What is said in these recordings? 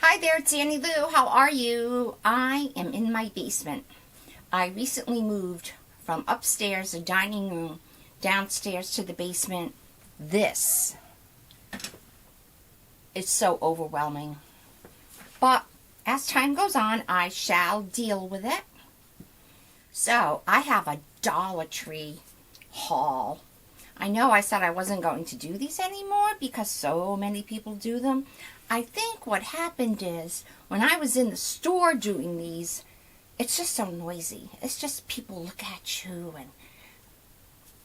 Hi there, it's Annie Lou. How are you? I am in my basement. I recently moved from upstairs, the dining room, downstairs to the basement. This is so overwhelming. But as time goes on, I shall deal with it. So I have a Dollar Tree haul. I know I said I wasn't going to do these anymore because so many people do them. I think what happened is when I was in the store doing these, it's just so noisy. It's just people look at you and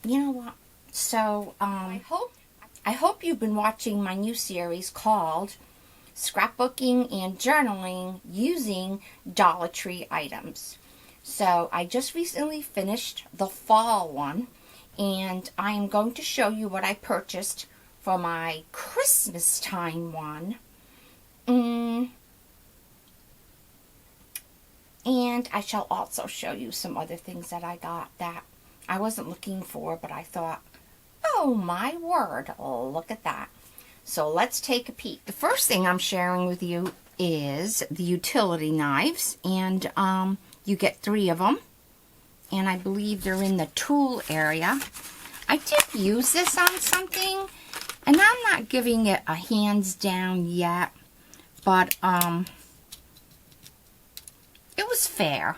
you know what? So I hope you've been watching my new series called Scrapbooking and Journaling Using Dollar Tree Items. So I just recently finished the fall one, and I am going to show you what I purchased for my Christmas time one. And I shall also show you some other things that I got that I wasn't looking for, but I thought, oh my word, look at that. So let's take a peek. The first thing I'm sharing with you is the utility knives, and you get 3 of them, and I believe they're in the tool area. I did use this on something, and I'm not giving it a hands down yet, but it was fair.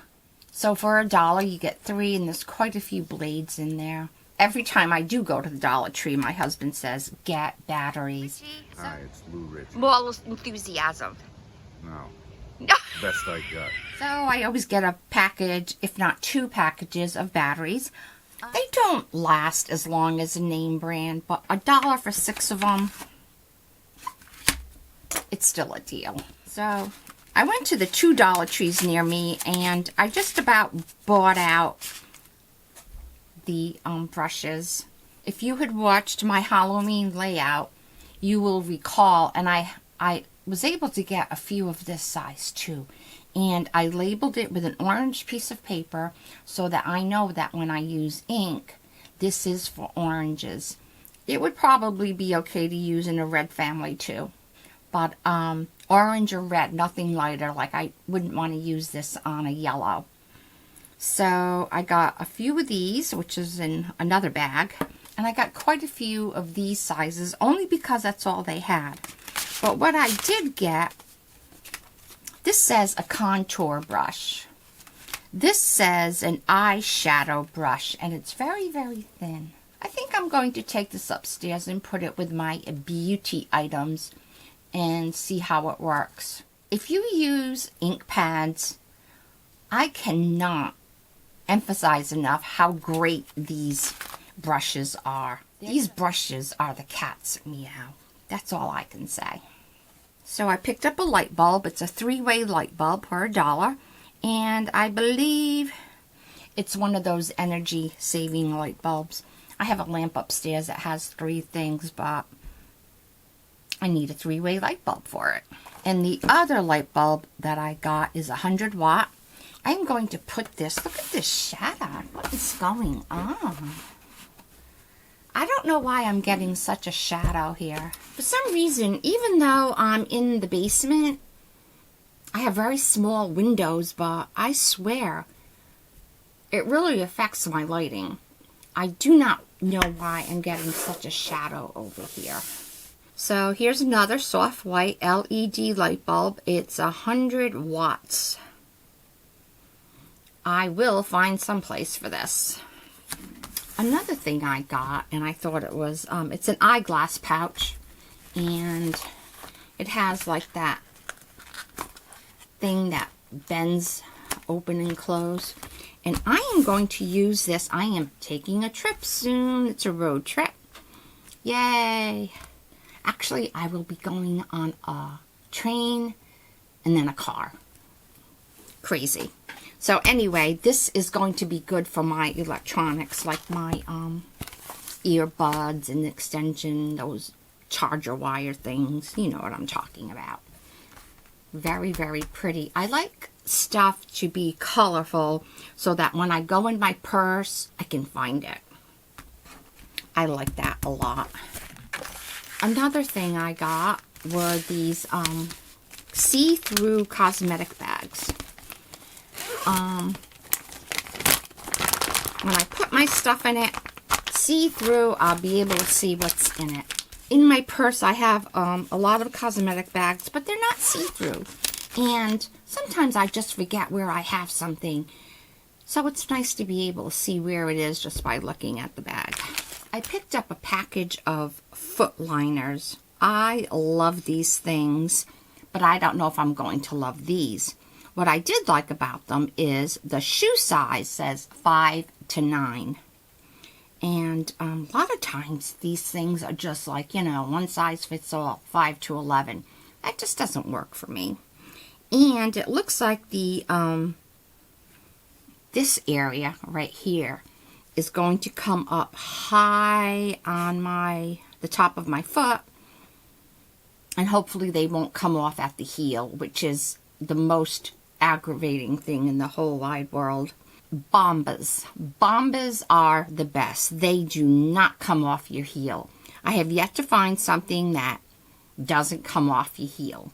So for $1 you get 3, and there's quite a few blades in there. Every time I do go to the Dollar Tree, my husband says, get batteries. Hi, it's Lou Ricci. More enthusiasm. No. Best I got. So I always get a package, if not 2 packages of batteries. They don't last as long as a name brand, but $1 for 6 of them, it's still a deal. So I went to the 2 Dollar Trees near me, and I just about bought out the brushes. If you had watched my Halloween layout, you will recall, and I was able to get a few of this size too, and I labeled it with an orange piece of paper so that I know that when I use ink, this is for oranges. It would probably be okay to use in a red family too, but orange or red, nothing lighter. Like I wouldn't want to use this on a yellow. So I got a few of these, which is in another bag, and I got quite a few of these sizes only because that's all they had. But what I did get, this says a contour brush. This says an eyeshadow brush, and it's very, very thin. I think I'm going to take this upstairs and put it with my beauty items and see how it works. If you use ink pads, I cannot emphasize enough how great these brushes are. These brushes are the cat's meow. That's all I can say. So I picked up a light bulb. It's a 3-way light bulb for $1, and I believe it's one of those energy saving light bulbs. I have a lamp upstairs that has 3 things, but I need a 3-way light bulb for it. And the other light bulb that I got is 100 watt. I'm going to put this, look at this shadow. What is going on? I don't know why I'm getting such a shadow here. For some reason, even though I'm in the basement, I have very small windows, but I swear it really affects my lighting. I do not know why I'm getting such a shadow over here. So here's another soft white LED light bulb. It's 100 watts. I will find some place for this. Another thing I got, and I thought it was, it's an eyeglass pouch, and it has like that thing that bends open and close. And I am going to use this. I am taking a trip soon. It's a road trip. Yay! Actually, I will be going on a train and then a car. Crazy. So anyway, this is going to be good for my electronics, like my earbuds and extension, those charger wire things. You know what I'm talking about. Very, very pretty. I like stuff to be colorful so that when I go in my purse, I can find it. I like that a lot. Another thing I got were these see-through cosmetic bags. When I put my stuff in it, see-through, I'll be able to see what's in it. In my purse, I have a lot of cosmetic bags, but they're not see-through. And sometimes I just forget where I have something. So it's nice to be able to see where it is just by looking at the bag. I picked up a package of foot liners. I love these things, but I don't know if I'm going to love these. What I did like about them is the shoe size says 5 to 9. And a lot of times these things are just like, you know, one size fits all, 5 to 11. That just doesn't work for me. And it looks like the this area right here is going to come up high on the top of my foot, and hopefully they won't come off at the heel, which is the most aggravating thing in the whole wide world. Bombas. Bombas are the best. They do not come off your heel. I have yet to find something that doesn't come off your heel.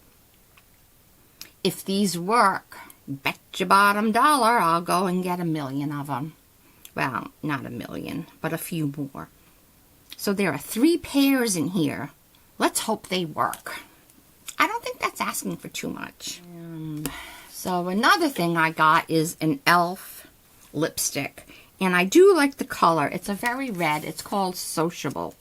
If these work, bet your bottom dollar I'll go and get 1,000,000 of them. Well, not 1,000,000, but a few more. So there are 3 pairs in here. Let's hope they work. I don't think that's asking for too much. So another thing I got is an e.l.f. lipstick. And I do like the color. It's a very red. It's called Sociable.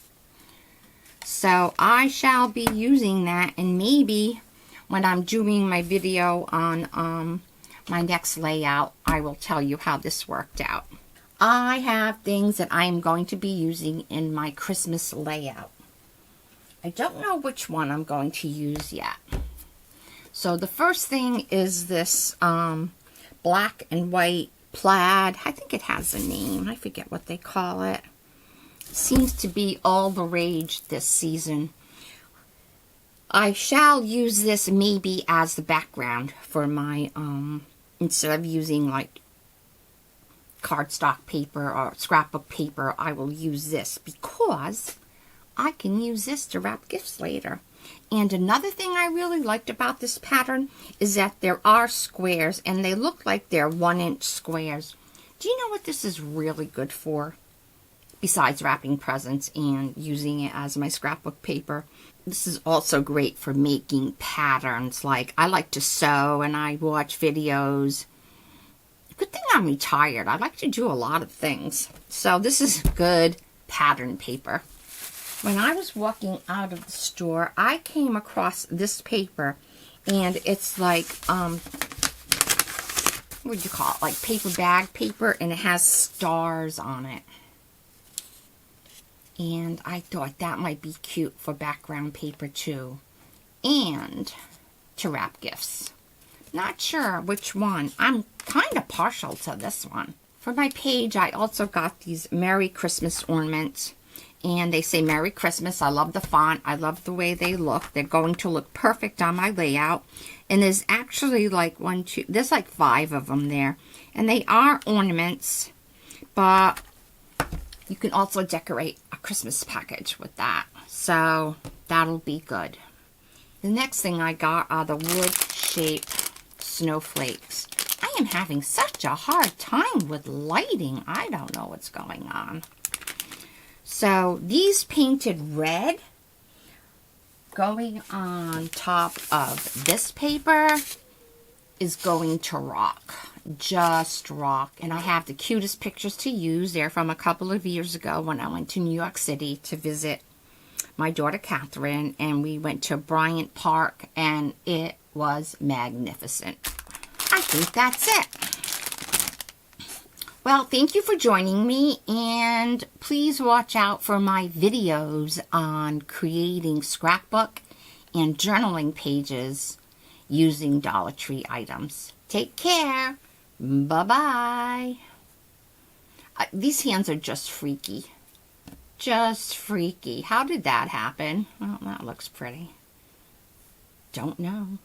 So I shall be using that, and maybe when I'm doing my video on my next layout, I will tell you how this worked out. I have things that I am going to be using in my Christmas layout. I don't know which one I'm going to use yet. So the first thing is this black and white plaid. I think it has a name. I forget what they call it. Seems to be all the rage this season. I shall use this maybe as the background for my, instead of using like cardstock paper or scrapbook paper, I will use this because I can use this to wrap gifts later. And another thing I really liked about this pattern is that there are squares, and they look like they're 1-inch squares. Do you know what this is really good for? Besides wrapping presents and using it as my scrapbook paper, this is also great for making patterns. Like, I like to sew and I watch videos. Good thing I'm retired. I like to do a lot of things. So this is good pattern paper. When I was walking out of the store, I came across this paper, and it's like, what do you call it? Like paper bag paper, and it has stars on it. And I thought that might be cute for background paper too. And to wrap gifts. Not sure which one. I'm kind of partial to this one. For my page, I also got these Merry Christmas ornaments. And they say Merry Christmas. I love the font. I love the way they look. They're going to look perfect on my layout. And there's actually like there's like 5 of them there. And they are ornaments, but you can also decorate a Christmas package with that. So that'll be good. The next thing I got are the wood-shaped snowflakes. I am having such a hard time with lighting. I don't know what's going on. So these painted red going on top of this paper is going to rock. Just rock. And I have the cutest pictures to use. They're from a couple of years ago when I went to New York City to visit my daughter Catherine, and we went to Bryant Park, and it was magnificent. I think that's it. Well, thank you for joining me, and please watch out for my videos on creating scrapbook and journaling pages using Dollar Tree items. Take care. Bye-bye. These hands are just freaky. Just freaky. How did that happen? Well, that looks pretty. Don't know.